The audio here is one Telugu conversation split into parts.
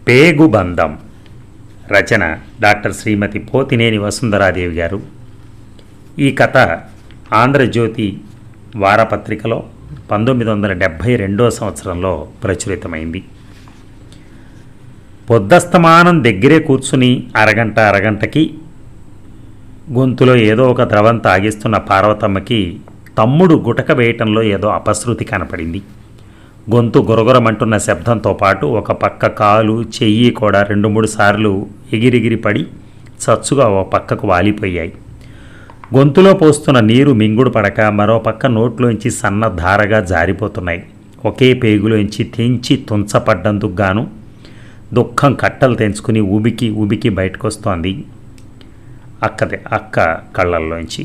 పేగుబంధం. రచన డాక్టర్ శ్రీమతి పోతినేని వసుంధరాదేవి గారు. ఈ కథ ఆంధ్రజ్యోతి వారపత్రికలో 1972 సంవత్సరంలో ప్రచురితమైంది. పొద్దస్తమానం దగ్గరే కూర్చుని అరగంటకి గొంతులో ఏదో ఒక ద్రవం తాగిస్తున్న పార్వతమ్మకి తమ్ముడు గుటక వేయటంలో ఏదో అపశృతి కనపడింది. గొంతు గురగురమంటున్న శబ్దంతో పాటు ఒక పక్క కాలు చెయ్యి కూడా 2-3 సార్లు ఎగిరిగిరి పడి చచ్చుగా ఓ పక్కకు వాలిపోయాయి. గొంతులో పోస్తున్న నీరు మింగుడు పడక మరో పక్క నోట్లోంచి సన్న ధారగా జారిపోతున్నాయి. ఒకే పేగులోంచి తెంచి తుంచపడ్డందుకు గాను దుఃఖం కట్టలు తెంచుకుని ఉబికి బయటకొస్తోంది అక్క కళ్ళల్లోంచి.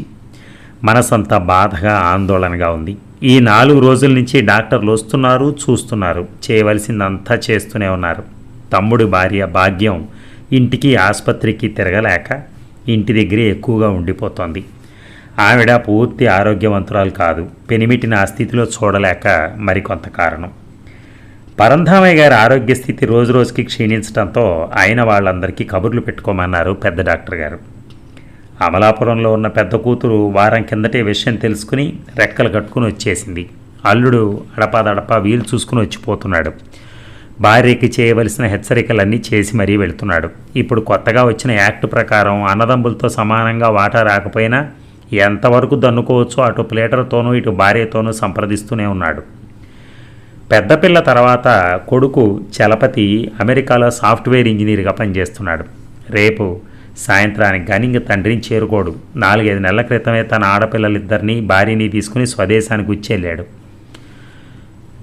మనసంతా బాధగా ఆందోళనగా ఉంది. ఈ 4 రోజుల నుంచి డాక్టర్లు వస్తున్నారు, చూస్తున్నారు, చేయవలసిందంతా చేస్తూనే ఉన్నారు. తమ్ముడి భార్య భాగ్యం ఇంటికి ఆసుపత్రికి తిరగలేక ఇంటి దగ్గరే ఎక్కువగా ఉండిపోతోంది. ఆవిడ పూర్తి ఆరోగ్యవంతురాలు కాదు. పెనిమిటిని ఆ స్థితిలో చూడలేక మరికొంత కారణం. పరంధామయ్య గారి ఆరోగ్య స్థితి రోజుకి క్షీణించడంతో ఆయన వాళ్ళందరికీ కబుర్లు పెట్టుకోమన్నారు పెద్ద డాక్టర్ గారు. అమలాపురంలో ఉన్న పెద్ద కూతురు వారం కిందటే విషయం తెలుసుకుని రెక్కలు కట్టుకుని వచ్చేసింది. అల్లుడు అడపాదడపా వీలు చూసుకుని వచ్చిపోతున్నాడు. భార్యకి చేయవలసిన హెచ్చరికలన్నీ చేసి మరీ వెళుతున్నాడు. ఇప్పుడు కొత్తగా వచ్చిన యాక్ట్ ప్రకారం అన్నదమ్ములతో సమానంగా వాటా రాకపోయినా ఎంతవరకు దన్నుకోవచ్చో అటు ప్లేటర్తోనూ ఇటు భార్యతోనూ సంప్రదిస్తూనే ఉన్నాడు. పెద్దపిల్ల తర్వాత కొడుకు చలపతి అమెరికాలో సాఫ్ట్వేర్ ఇంజనీర్గా పనిచేస్తున్నాడు. రేపు సాయంత్రానికి కానీ ఇంక తండ్రిని చేరుకోడు. 4-5 నెలల క్రితమే తన ఆడపిల్లలిద్దరినీ భార్యని తీసుకుని స్వదేశానికి వచ్చేళ్ళాడు.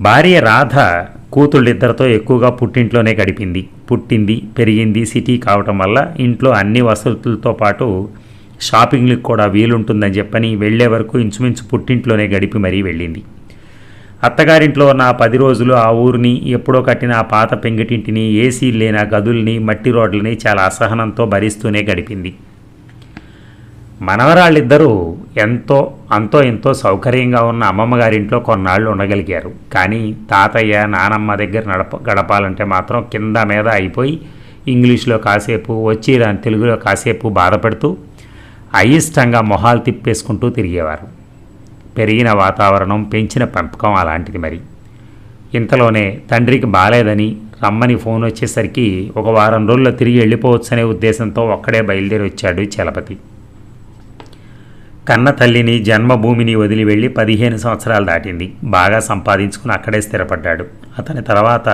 భార్య రాధ కూతుళ్ళిద్దరితో ఎక్కువగా పుట్టింట్లోనే గడిపింది. పుట్టింది పెరిగింది సిటీ కావటం వల్ల ఇంట్లో అన్ని వసతులతో పాటు షాపింగ్లకు కూడా వీలుంటుందని చెప్పని వెళ్లే వరకు ఇంచుమించు పుట్టింట్లోనే గడిపి మరీ వెళ్ళింది. అత్తగారింట్లో ఉన్న 10 రోజులు ఆ ఊరిని, ఎప్పుడో కట్టిన ఆ పాత పెంగిటింటిని, ఏసీ లేని గదుల్ని, మట్టి రోడ్లని చాలా అసహనంతో భరిస్తూనే గడిపింది. మనవరాళ్ళిద్దరూ అంతో ఎంతో సౌకర్యంగా ఉన్న అమ్మమ్మగారింట్లో కొన్నాళ్ళు ఉండగలిగారు. కానీ తాతయ్య నానమ్మ దగ్గర గడపాలంటే మాత్రం కింద మీద అయిపోయి ఇంగ్లీష్లో కాసేపు వచ్చి తెలుగులో కాసేపు బాధపడుతూ అయిష్టంగా మొహాలు తిప్పేసుకుంటూ తిరిగేవారు. పెరిగిన వాతావరణం, పెంచిన పెంపకం అలాంటిది. మరి ఇంతలోనే తండ్రికి బాలేదని రమ్మని ఫోన్ వచ్చేసరికి ఒక వారం రోజుల్లో తిరిగి వెళ్ళిపోవచ్చనే ఉద్దేశంతో ఒక్కడే బయలుదేరి వచ్చాడు చలపతి. కన్న తల్లిని, జన్మభూమిని వదిలి వెళ్ళి 15 సంవత్సరాలు దాటింది. బాగా సంపాదించుకుని అక్కడే స్థిరపడ్డాడు. అతని తర్వాత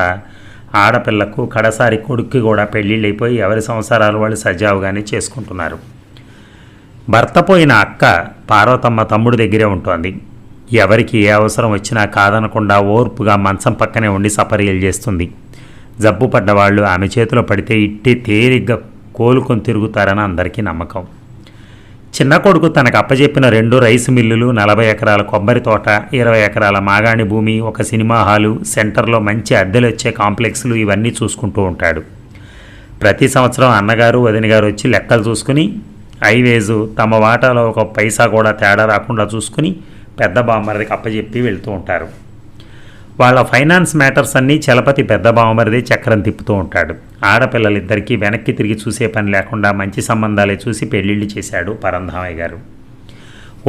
ఆడపిల్లకు, కడసారి కొడుక్కి కూడా పెళ్ళిళ్ళైపోయి ఎవరి సంసారాలు వాళ్ళు సజావుగానే చేసుకుంటున్నారు. భర్త పోయిన అక్క పార్వతమ్మ తమ్ముడి దగ్గరే ఉంటోంది. ఎవరికి ఏ అవసరం వచ్చినా కాదనకుండా ఓర్పుగా మంచం పక్కనే ఉండి సపర్యలు చేస్తుంది. జబ్బు పడ్డవాళ్ళు ఆమె చేతిలో పడితే ఇట్టి తేలిగ్గా కోలుకొని తిరుగుతారని అందరికీ నమ్మకం. చిన్న కొడుకు తనకు అప్పచెప్పిన 2 రైస్ మిల్లులు, 40 ఎకరాల కొబ్బరి తోట, 20 ఎకరాల మాగాణి భూమి, ఒక సినిమా హాలు, సెంటర్లో మంచి అద్దెలు వచ్చే కాంప్లెక్స్లు ఇవన్నీ చూసుకుంటూ ఉంటాడు. ప్రతి సంవత్సరం అన్నగారు వదిన గారు వచ్చి లెక్కలు చూసుకుని ఐవేజు తమ వాటాలో ఒక పైసా కూడా తేడా రాకుండా చూసుకుని పెద్ద బామ్మరిదికి అప్పచెప్పి వెళ్తూ ఉంటారు. వాళ్ళ ఫైనాన్స్ మ్యాటర్స్ అన్నీ చలపతి పెద్ద బామ్మరిది చక్రం తిప్పుతూ ఉంటాడు. ఆడపిల్లలిద్దరికీ వెనక్కి తిరిగి చూసే పని లేకుండా మంచి సంబంధాలే చూసి పెళ్లిళ్ళు చేశాడు పరంధామయ్య గారు.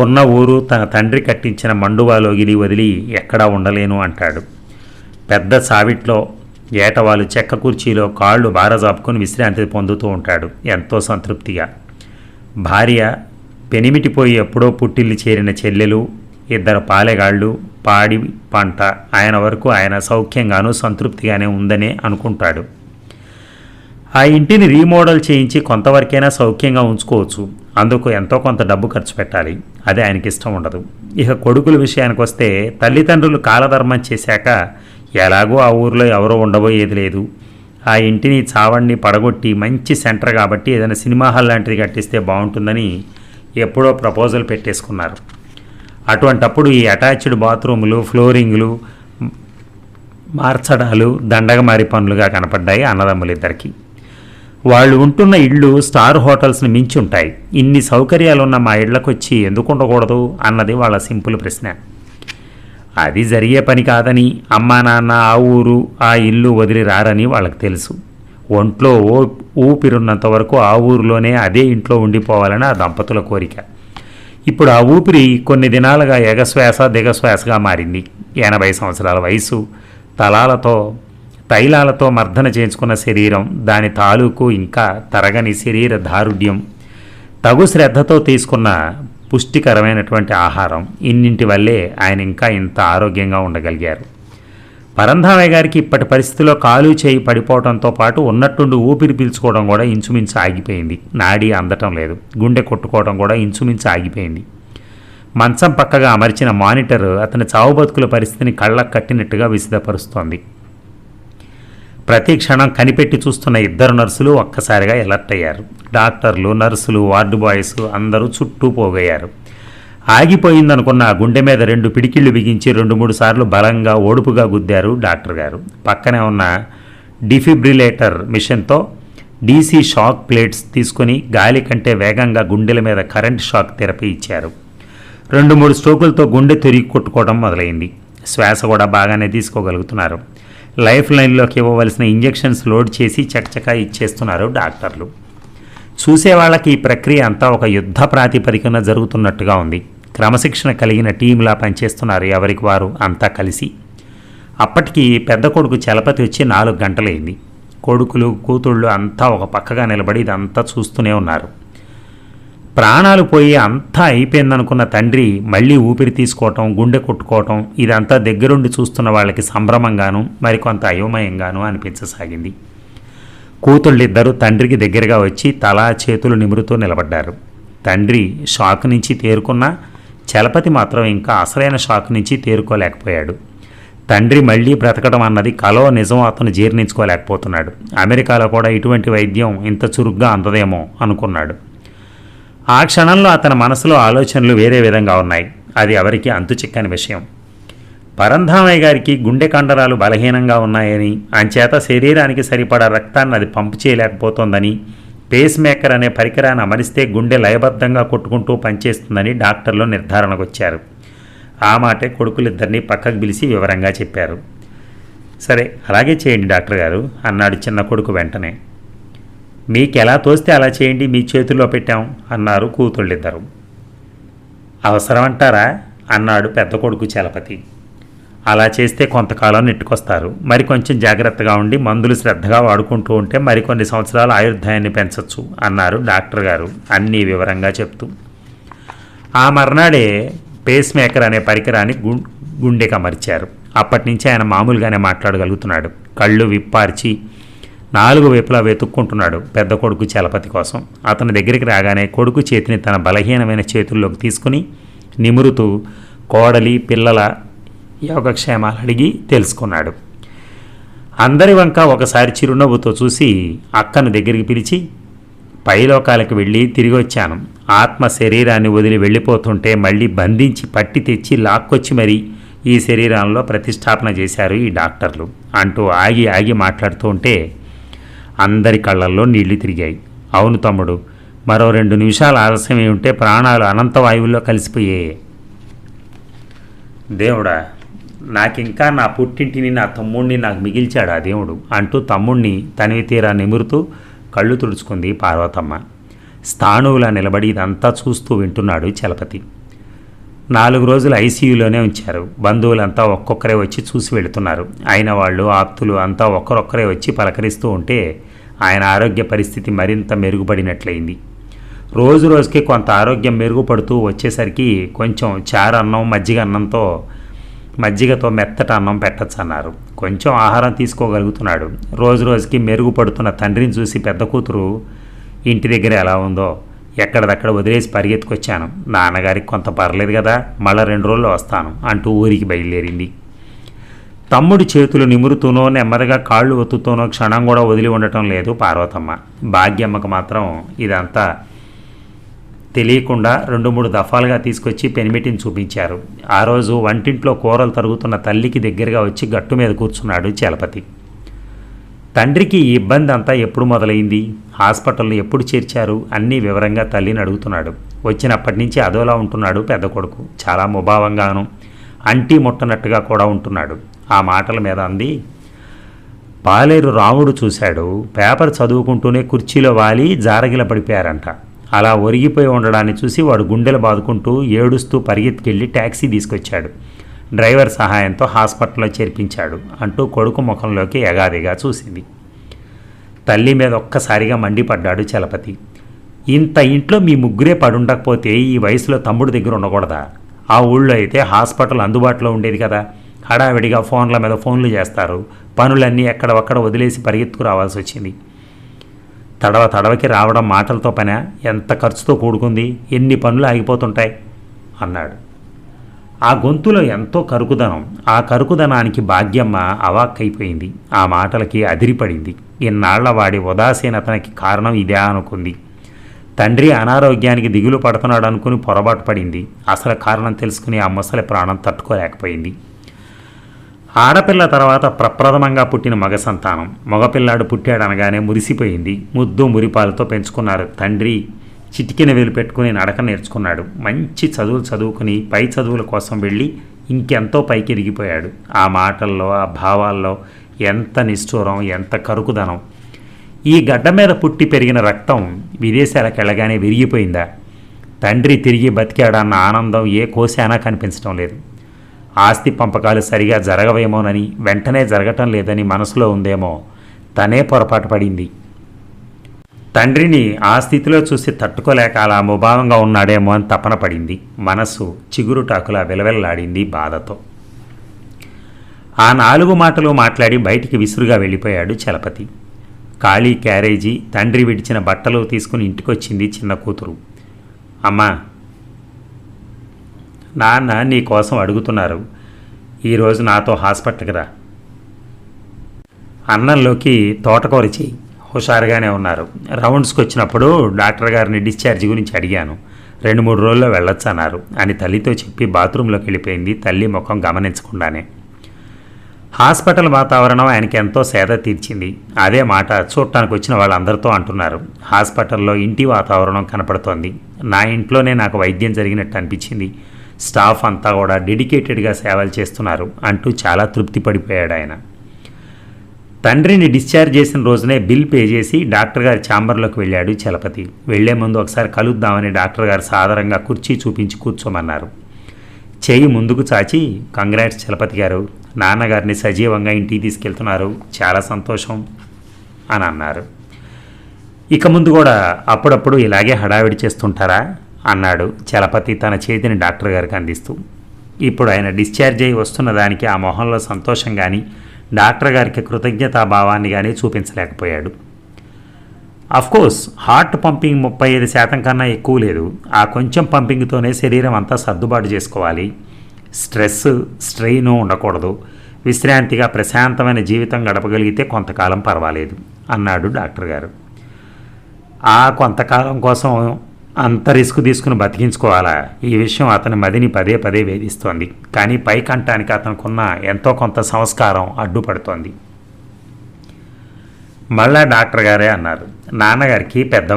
ఉన్న ఊరు తన తండ్రి కట్టించిన మండువాలోగిలి వదిలి ఎక్కడా ఉండలేను అంటాడు. పెద్ద సావిట్లో ఏటవాళ్ళు చెక్క కుర్చీలో కాళ్ళు బారజాపుకొని విశ్రాంతి పొందుతూ ఉంటాడు ఎంతో సంతృప్తిగా. భార్య పెనిమిటిపోయి ఎప్పుడో పుట్టిల్లు చేరిన చెల్లెలు, 2 పాలెగాళ్ళు, పాడి పంట, ఆయన వరకు ఆయన సౌఖ్యంగానూ సంతృప్తిగానే ఉందనే అనుకుంటాడు. ఆ ఇంటిని రీమోడల్ చేయించి కొంతవరకైనా సౌఖ్యంగా ఉంచుకోవచ్చు. అందుకు ఎంతో కొంత డబ్బు ఖర్చు పెట్టాలి. అది ఆయనకి ఇష్టం ఉండదు. ఇక కొడుకుల విషయానికి వస్తే తల్లిదండ్రులు కాలధర్మం చేశాక ఎలాగో ఆ ఊరిలో ఎవరో ఉండబోయేది లేదు. ఆ ఇంటిని చావడిని పడగొట్టి మంచి సెంటర్ కాబట్టి ఏదైనా సినిమా హాల్ లాంటిది కట్టిస్తే బాగుంటుందని ఎప్పుడో ప్రపోజల్ పెట్టేసుకున్నారు. అటువంటప్పుడు ఈ అటాచ్డ్ బాత్రూములు, ఫ్లోరింగులు మార్చడాలు దండగమారి పనులుగా కనపడ్డాయి అన్నదమ్ములిద్దరికీ. వాళ్ళు ఉంటున్న ఇళ్ళు స్టార్ హోటల్స్ని మించి ఉంటాయి. ఇన్ని సౌకర్యాలున్న మా ఇళ్లకొచ్చి ఎందుకు ఉండకూడదు అన్నది వాళ్ళ సింపుల్ ప్రశ్న. అది జరిగే పని కాదని, అమ్మా నాన్న ఆ ఊరు ఆ ఇల్లు వదిలి రారని వాళ్ళకి తెలుసు. ఒంట్లో ఊపిరున్నంత వరకు ఆ ఊరిలోనే అదే ఇంట్లో ఉండిపోవాలని ఆ దంపతుల కోరిక. ఇప్పుడు ఆ ఊపిరి కొన్ని దినాలుగా ఎగశ్వాస దిగశ్వాసగా మారింది. 80 సంవత్సరాల వయసు, తైలాలతో మర్దన చేయించుకున్న శరీరం, దాని తాలూకు ఇంకా తరగని శరీర దారుఢ్యం, తగు శ్రద్ధతో తీసుకున్న పుష్టికరమైనటువంటి ఆహారం, ఇన్నింటి వల్లే ఆయన ఇంకా ఇంత ఆరోగ్యంగా ఉండగలిగారు. పరంధామయ్య గారికి ఇప్పటి పరిస్థితిలో కాలు చేయి పడిపోవడంతో పాటు ఉన్నట్టుండి ఊపిరి పీల్చుకోవడం కూడా ఇంచుమించు ఆగిపోయింది. నాడి అందటం లేదు. గుండె కొట్టుకోవడం కూడా ఇంచుమించు ఆగిపోయింది. మంచం పక్కగా అమర్చిన మానిటర్ అతని చావు బతుకుల పరిస్థితిని కళ్ళకు కట్టినట్టుగా విసిదపరుస్తోంది. ప్రతి క్షణం కనిపెట్టి చూస్తున్న 2 నర్సులు ఒక్కసారిగా ఎలర్ట్ అయ్యారు. డాక్టర్లు, నర్సులు, వార్డు బాయ్స్ అందరూ చుట్టూ పోగయ్యారు. ఆగిపోయిందనుకున్న గుండె మీద 2 పిడికిళ్ళు బిగించి 2-3 సార్లు బలంగా ఓడుపుగా గుద్దారు డాక్టర్ గారు. పక్కనే ఉన్న డిఫిబ్రిలేటర్ మిషన్తో డీసీ షాక్ ప్లేట్స్ తీసుకుని గాలి కంటే వేగంగా గుండెల మీద కరెంట్ షాక్ థెరపీ ఇచ్చారు. 2-3 స్ట్రోకులతో గుండె తిరిగి కొట్టుకోవడం మొదలైంది. శ్వాస కూడా బాగానే తీసుకోగలుగుతున్నారు. లైఫ్ లైన్లోకి ఇవ్వవలసిన ఇంజెక్షన్స్ లోడ్ చేసి చకచకా ఇచ్చేస్తున్నారు డాక్టర్లు. చూసేవాళ్ళకి ఈ ప్రక్రియ అంతా ఒక యుద్ధ ప్రాతిపదికన జరుగుతున్నట్టుగా ఉంది. క్రమశిక్షణ కలిగిన టీంలా పనిచేస్తున్నారు ఎవరికి వారు అంతా కలిసి. అప్పటికి పెద్ద కొడుకు చలపతి వచ్చి 4 గంటలైంది. కొడుకులు, కూతుళ్ళు అంతా ఒక పక్కగా నిలబడి ఇదంతా చూస్తూనే ఉన్నారు. ప్రాణాలు పోయి అంతా అయిపోయిందనుకున్న తండ్రి మళ్ళీ ఊపిరి తీసుకోవటం, గుండె కొట్టుకోవటం, ఇదంతా దగ్గరుండి చూస్తున్న వాళ్ళకి సంభ్రమంగాను మరికొంత అయోమయంగాను అనిపించసాగింది. కూతుళ్ళిద్దరూ తండ్రికి దగ్గరగా వచ్చి తలా చేతులు నిమురుతూ నిలబడ్డారు. తండ్రి షాక్ నుంచి తేరుకున్నా చలపతి మాత్రం ఇంకా అసలైన షాక్ నుంచి తేరుకోలేకపోయాడు. తండ్రి మళ్ళీ బ్రతకడం అన్నది కలో నిజం అతను జీర్ణించుకోలేకపోతున్నాడు. అమెరికాలో కూడా ఇటువంటి వైద్యం ఇంత చురుగ్గా అందదేమో అనుకున్నాడు. ఆ క్షణంలో అతని మనసులో ఆలోచనలు వేరే విధంగా ఉన్నాయి. అది ఎవరికి అంతు చిక్కని విషయం. పరంధామయ్య గారికి గుండె కండరాలు బలహీనంగా ఉన్నాయని, అంచేత శరీరానికి సరిపడా రక్తాన్ని అది పంపు చేయలేకపోతోందని, పేస్ మేకర్ అనే పరికరాన్ని అమరిస్తే గుండె లయబద్ధంగా కొట్టుకుంటూ పనిచేస్తుందని డాక్టర్లు నిర్ధారణకు వచ్చారు. ఆ మాటే కొడుకులిద్దరినీ పక్కకు పిలిచి వివరంగా చెప్పారు. సరే అలాగే చేయండి డాక్టర్ గారు అన్నాడు చిన్న కొడుకు వెంటనే. మీకెలా తోస్తే అలా చేయండి, మీ చేతుల్లో పెట్టాం అన్నారు కూతుళ్ళిద్దరు. అవసరం అంటారా అన్నాడు పెద్ద కొడుకు చలపతి. అలా చేస్తే కొంతకాలం నెట్టుకొస్తారు. మరి కొంచెం జాగ్రత్తగా ఉండి మందులు శ్రద్ధగా వాడుకుంటూ ఉంటే మరికొన్ని సంవత్సరాలు ఆయుర్దాయాన్ని పెంచవచ్చు అన్నారు డాక్టర్ గారు అన్నీ వివరంగా చెప్తూ. ఆ మర్నాడే పేస్ మేకర్ అనే పరికరాన్ని గుండెకి అమర్చారు. అప్పటి నుంచి ఆయన మామూలుగానే మాట్లాడగలుగుతున్నాడు. కళ్ళు విప్పార్చి 4 వైపులా వెతుక్కుంటున్నాడు పెద్ద కొడుకు చలపతి కోసం. అతని దగ్గరికి రాగానే కొడుకు చేతిని తన బలహీనమైన చేతుల్లోకి తీసుకుని నిమురుతూ కోడలి, పిల్లల యోగక్షేమాలు అడిగి తెలుసుకున్నాడు. అందరి వంక ఒకసారి చిరునవ్వుతో చూసి అక్కను దగ్గరికి పిలిచి, పైలోకాలకు వెళ్ళి తిరిగి వచ్చాను. ఆత్మ శరీరాన్ని వదిలి వెళ్ళిపోతుంటే మళ్ళీ బంధించి పట్టి తెచ్చి లాక్కొచ్చి మరీ ఈ శరీరంలో ప్రతిష్టాపన చేశారు ఈ డాక్టర్లు అంటూ ఆగి ఆగి మాట్లాడుతూ ఉంటే అందరి కళ్ళల్లో నీళ్లు తిరిగాయి. అవును తమ్ముడు, మరో 2 నిమిషాలు ఆలస్యమై ఉంటే ప్రాణాలు అనంత వాయువుల్లో కలిసిపోయాయి. దేవుడా, నాకింకా నా పుట్టింటిని, నా తమ్ముడిని నాకు మిగిల్చాడు ఆ దేవుడు అంటూ తమ్ముడిని తనివి తీరా నిమురుతూ కళ్ళు తుడుచుకుంది పార్వతమ్మ. స్థాణువులా నిలబడి ఇదంతా చూస్తూ వింటున్నాడు చలపతి. 4 రోజులు ఐసీయూలోనే ఉంచారు. బంధువులంతా ఒక్కొక్కరే వచ్చి చూసి వెళుతున్నారు. అయిన వాళ్ళు, ఆప్తులు అంతా ఒక్కరొక్కరే వచ్చి పలకరిస్తూ ఉంటే ఆయన ఆరోగ్య పరిస్థితి మరింత మెరుగుపడినట్లయింది. రోజు రోజుకి కొంత ఆరోగ్యం మెరుగుపడుతూ వచ్చేసరికి కొంచెం చారన్నం, మజ్జిగతో మెత్తటి అన్నం పెట్టచ్చన్నారు. కొంచెం ఆహారం తీసుకోగలుగుతున్నాడు. రోజు రోజుకి మెరుగుపడుతున్న తండ్రిని చూసి పెద్ద కూతురు ఇంటి దగ్గర ఎలా ఉందో ఎక్కడిదక్కడ వదిలేసి పరిగెత్తుకొచ్చాను. నాన్నగారికి కొంత పర్లేదు కదా, మళ్ళా 2 రోజుల్లో వస్తాను అంటూ ఊరికి బయలుదేరింది. తమ్ముడి చేతులు నిమురుతూనో నెమ్మదిగా కాళ్ళు ఒత్తుతూనో క్షణం కూడా వదిలి ఉండటం లేదు పార్వతమ్మ. భాగ్యమ్మకు మాత్రం ఇదంతా తెలియకుండా 2-3 దఫాలుగా తీసుకొచ్చి పెనిమిటిని చూపించారు. ఆ రోజు వంటింట్లో కూరలు తరుగుతున్న తల్లికి దగ్గరగా వచ్చి గట్టు మీద కూర్చున్నాడు చలపతి. తండ్రికి ఈ ఇబ్బంది అంతా ఎప్పుడు మొదలైంది, హాస్పిటల్లో ఎప్పుడు చేర్చారు అన్నీ వివరంగా తల్లిని అడుగుతున్నాడు. వచ్చినప్పటి నుంచి అదోలా ఉంటున్నాడు పెద్ద కొడుకు. చాలా ముభావంగాను అంటీ ముట్టనట్టుగా కూడా ఉంటున్నాడు. ఆ మాటల మీద అంది, పాలేరు రాముడు చూశాడు, పేపర్ చదువుకుంటూనే కుర్చీలో వాలి జారగిల పడిపోయారంట. అలా ఒరిగిపోయి ఉండడాన్ని చూసి వాడు గుండెలు బాదుకుంటూ ఏడుస్తూ పరిగెత్తుకెళ్ళి ట్యాక్సీ తీసుకొచ్చాడు. డ్రైవర్ సహాయంతో హాస్పిటల్లో చేర్పించాడు అంటూ కొడుకు ముఖంలోకి ఎగాదిగా చూసింది. తల్లి మీద ఒక్కసారిగా మండిపడ్డాడు చలపతి. ఇంత ఇంట్లో మీ ముగ్గురే పడుండకపోతే ఈ వయసులో తమ్ముడు దగ్గర ఉండకూడదా? ఆ ఊళ్ళో అయితే హాస్పిటల్ అందుబాటులో ఉండేది కదా. హడావిడిగా ఫోన్ల మీద ఫోన్లు చేస్తారు. పనులన్నీ ఎక్కడొక్కడ వదిలేసి పరిగెత్తుకు రావాల్సి వచ్చింది. తడవకి రావడం మాటలతో పనా? ఎంత ఖర్చుతో కూడుకుంది? ఎన్ని పనులు ఆగిపోతుంటాయి అన్నాడు. ఆ గొంతులో ఎంతో కరుకుదనం. ఆ కరుకుదనానికి భాగ్యమ్మ అవాక్కైపోయింది. ఆ మాటలకి అదిరిపడింది. ఇన్నాళ్ల వాడి ఉదాసీనతనికి కారణం ఇదే అనుకుంది. తండ్రి అనారోగ్యానికి దిగులు పడుతున్నాడు అనుకుని పొరపాటు పడింది. అసలు కారణం తెలుసుకుని ఆ ముసలి ప్రాణం తట్టుకోలేకపోయింది. ఆడపిల్ల తర్వాత ప్రప్రథమంగా పుట్టిన మగ సంతానం. మగపిల్లాడు పుట్టాడనగానే మురిసిపోయింది. ముద్దు మురిపాలతో పెంచుకున్నారు. తండ్రి చిటికిన వేలు పెట్టుకుని నడక నేర్చుకున్నాడు. మంచి చదువులు చదువుకుని పై చదువుల కోసం వెళ్ళి ఇంకెంతో పైకి ఎదిగిపోయాడు. ఆ మాటల్లో, ఆ భావాల్లో ఎంత నిష్ఠూరం, ఎంత కరుకుదనం. ఈ గడ్డ మీద పుట్టి పెరిగిన రక్తం విదేశాలకు వెళ్ళగానే విరిగిపోయిందా? తండ్రి తిరిగి బతికాడన్న ఆనందం ఏ కోశానా కనిపించడం లేదు. ఆస్తి పంపకాలు సరిగా జరగవేమోనని, వెంటనే జరగటం లేదని మనసులో ఉందేమో. తనే పొరపాటు పడింది. తండ్రిని ఆ స్థితిలో చూసి తట్టుకోలేక అలా ముభావంగా ఉన్నాడేమో అని తపన పడింది. మనసు చిగురుటాకులా విలవెల్లాడింది బాధతో. ఆ 4 మాటలు మాట్లాడి బయటికి విసురుగా వెళ్ళిపోయాడు చలపతి. ఖాళీ క్యారేజీ, తండ్రి విడిచిన బట్టలు తీసుకుని ఇంటికొచ్చింది చిన్న కూతురు. అమ్మా, నాన్న నీ కోసం అడుగుతున్నారు, ఈరోజు నాతో హాస్పిటల్కి రా. అన్నంలోకి తోటకూర చెయ్యి. హుషారుగానే ఉన్నారు. రౌండ్స్కి వచ్చినప్పుడు డాక్టర్ గారిని డిశ్చార్జ్ గురించి అడిగాను. 2-3 రోజుల్లో వెళ్ళొచ్చన్నారు అని తల్లితో చెప్పి బాత్రూంలోకి వెళ్ళిపోయింది. తల్లి ముఖం గమనించకుండానే. హాస్పిటల్ వాతావరణం ఆయనకి ఎంతో సేద తీర్చింది. అదే మాట చూడటానికి వచ్చిన వాళ్ళందరితో అంటున్నారు. హాస్పిటల్లో ఇంటి వాతావరణం కనపడుతోంది. నా ఇంట్లోనే నాకు వైద్యం జరిగినట్టు అనిపించింది. స్టాఫ్ అంతా కూడా డెడికేటెడ్గా సేవలు చేస్తున్నారు అంటూ చాలా తృప్తి పడిపోయాడు ఆయన. తండ్రిని డిశ్చార్జ్ చేసిన రోజునే బిల్ పే చేసి డాక్టర్ గారి ఛాంబర్లోకి వెళ్ళాడు చలపతి. వెళ్లే ముందు ఒకసారి కలుద్దామని డాక్టర్ గారు సాదరంగా కుర్చీ చూపించి కూర్చోమన్నారు. చేయి ముందుకు చాచి, కంగ్రాట్స్ చలపతి గారు, నాన్నగారిని సజీవంగా ఇంటికి తీసుకెళ్తున్నారు, చాలా సంతోషం అని అన్నారు. ఇక ముందు కూడా అప్పుడప్పుడు ఇలాగే హడావిడి చేస్తుంటారా అన్నాడు చలపతి తన చేతిని డాక్టర్ గారికి అందిస్తూ. ఇప్పుడు ఆయన డిశ్చార్జ్ అయి వస్తున్న దానికి ఆ మొహంలో సంతోషం కానీ, డాక్టర్ గారికి కృతజ్ఞతాభావాన్ని కానీ చూపించలేకపోయాడు. అఫ్కోర్స్ హార్ట్ పంపింగ్ 35% కన్నా ఎక్కువ లేదు. ఆ కొంచెం పంపింగ్తోనే శరీరం అంతా సర్దుబాటు చేసుకోవాలి. స్ట్రెస్, స్ట్రెయిన్ ఉండకూడదు. విశ్రాంతిగా ప్రశాంతమైన జీవితం గడపగలిగితే కొంతకాలం పర్వాలేదు అన్నాడు డాక్టర్ గారు. ఆ కొంతకాలం కోసం అంత రిస్క్ తీసుకుని బతికించుకోవాలా? ఈ విషయం అతని మదిని పదే పదే వేధిస్తోంది. కానీ పైకంటానికి అతనుకున్న ఎంతో కొంత సంస్కారం అడ్డుపడుతోంది. మళ్ళా డాక్టర్ గారే అన్నారు, నాన్నగారికి పెద్ద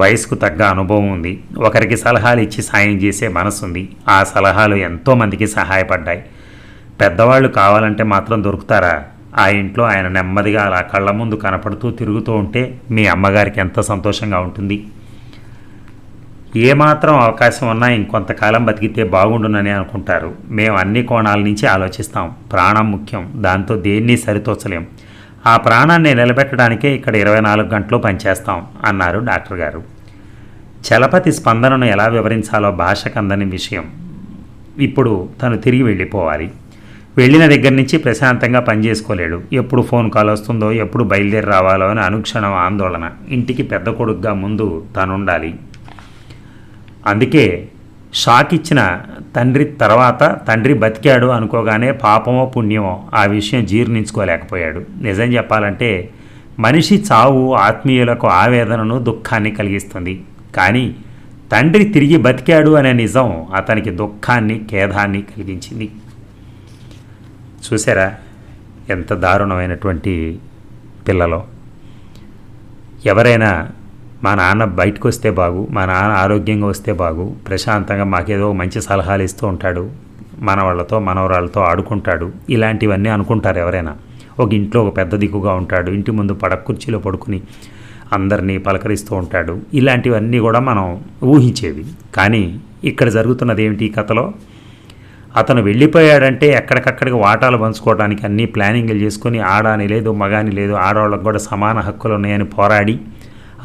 వయసుకు తగ్గ అనుభవం ఉంది. ఒకరికి సలహాలు ఇచ్చి సాయం చేసే మనసుంది. ఆ సలహాలు ఎంతోమందికి సహాయపడ్డాయి. పెద్దవాళ్ళు కావాలంటే మాత్రం దొరుకుతారా? ఆ ఇంట్లో ఆయన నెమ్మదిగా అలా కళ్ళ ముందు కనపడుతూ తిరుగుతూ ఉంటే మీ అమ్మగారికి ఎంత సంతోషంగా ఉంటుంది. ఏమాత్రం అవకాశం ఉన్నా ఇంకొంతకాలం బతికితే బాగుండునని అనుకుంటారు. మేము అన్ని కోణాల నుంచి ఆలోచిస్తాం. ప్రాణం ముఖ్యం, దాంతో దేన్ని సరితోచలేం. ఆ ప్రాణాన్ని నిలబెట్టడానికే ఇక్కడ 24 గంటలు పనిచేస్తాం అన్నారు డాక్టర్ గారు. చలపతి స్పందనను ఎలా వివరించాలో భాషకు అందని విషయం. ఇప్పుడు తను తిరిగి వెళ్ళిపోవాలి. వెళ్ళిన దగ్గర నుంచి ప్రశాంతంగా పనిచేసుకోలేడు. ఎప్పుడు ఫోన్ కాల్ వస్తుందో, ఎప్పుడు బయలుదేరి రావాలో అని అనుక్షణం ఆందోళన. ఇంటికి పెద్ద కొడుకుగా ముందు తనుండాలి. అందుకే షాక్ ఇచ్చిన తండ్రి తర్వాత తండ్రి బతికాడు అనుకోగానే పాపమో పుణ్యమో ఆ విషయం జీర్ణించుకోలేకపోయాడు. నిజం చెప్పాలంటే మనిషి చావు ఆత్మీయులకు ఆవేదనను, దుఃఖాన్ని కలిగిస్తుంది. కానీ తండ్రి తిరిగి బతికాడు అనే నిజం అతనికి దుఃఖాన్ని, ఖేదాన్ని కలిగించింది. చూసారా ఎంత దారుణమైనటువంటి పిల్లలో. ఎవరైనా మా నాన్న బయటకు వస్తే బాగు, మా నాన్న ఆరోగ్యంగా వస్తే బాగు, ప్రశాంతంగా మాకేదో మంచి సలహాలు ఇస్తూ ఉంటాడు, మనవాళ్ళతో మనవరాళ్ళతో ఆడుకుంటాడు, ఇలాంటివన్నీ అనుకుంటారు ఎవరైనా. ఒక ఇంట్లో ఒక పెద్ద దిక్కుగా ఉంటాడు, ఇంటి ముందు కుర్చీలో పడుకుని అందరినీ పలకరిస్తూ ఉంటాడు, ఇలాంటివన్నీ కూడా మనం ఊహించేవి. కానీ ఇక్కడ జరుగుతున్నది ఏమిటి ఈ కథలో? అతను వెళ్ళిపోయాడంటే ఎక్కడికక్కడికి వాటాలు పంచుకోవడానికి అన్నీ ప్లానింగ్లు చేసుకొని ఆడాని లేదు మగాని లేదు, ఆడవాళ్ళకు కూడా సమాన హక్కులు ఉన్నాయని పోరాడి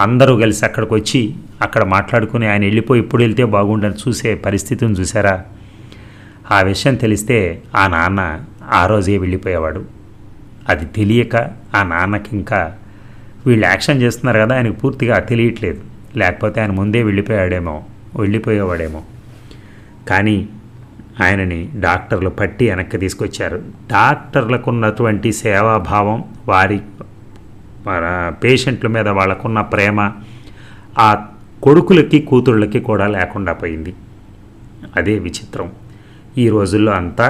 అందరూ కలిసి అక్కడికి వచ్చి అక్కడ మాట్లాడుకుని ఆయన వెళ్ళిపోయి ఇప్పుడు వెళ్తే బాగుండని చూసే పరిస్థితిని చూసారా? ఆ విషయం తెలిస్తే ఆ నాన్న ఆ రోజే వెళ్ళిపోయేవాడు. అది తెలియక ఆ నాన్నకి ఇంకా వీళ్ళు యాక్షన్ చేస్తున్నారు కదా ఆయనకు పూర్తిగా తెలియట్లేదు, లేకపోతే ఆయన ముందే వెళ్ళిపోయేవాడేమో. కానీ ఆయనని డాక్టర్లు పట్టి వెనక్కి తీసుకొచ్చారు. డాక్టర్లకు ఉన్నటువంటి సేవాభావం, వారి పేషెంట్ల మీద వాళ్ళకున్న ప్రేమ ఆ కొడుకులకి కూతుళ్ళకి కూడా లేకుండా పోయింది. అదే విచిత్రం. ఈ రోజుల్లో అంతా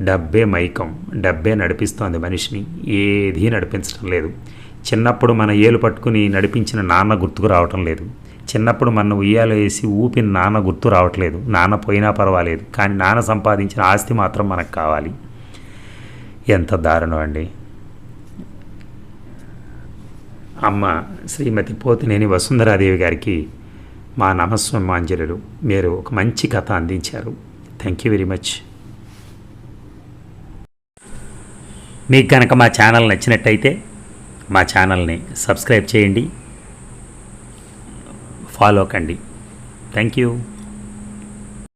డబ్బే మైకం, డబ్బే నడిపిస్తోంది మనిషిని, ఏదీ నడిపించడం లేదు. చిన్నప్పుడు మన ఏలు పట్టుకుని నడిపించిన నాన్న గుర్తుకు రావటం లేదు, చిన్నప్పుడు మన ఉయ్యాలో వేసి ఊపిన నాన్న గుర్తు రావట్లేదు. నాన్న పోయినా పర్వాలేదు, కానీ నాన్న సంపాదించిన ఆస్తి మాత్రం మనకు కావాలి. ఎంత దారుణం అండి. అమ్మ శ్రీమతి పోతినేని వసుంధరాదేవి గారికి మా నమస్సుమాంజలులు. మీరు ఒక మంచి కథ అందించారు. Thank you very much. మీకు కనుక మా ఛానల్ నచ్చినట్టయితే మా ఛానల్ని సబ్స్క్రైబ్ చేయండి, ఫాలో కండి. Thank you.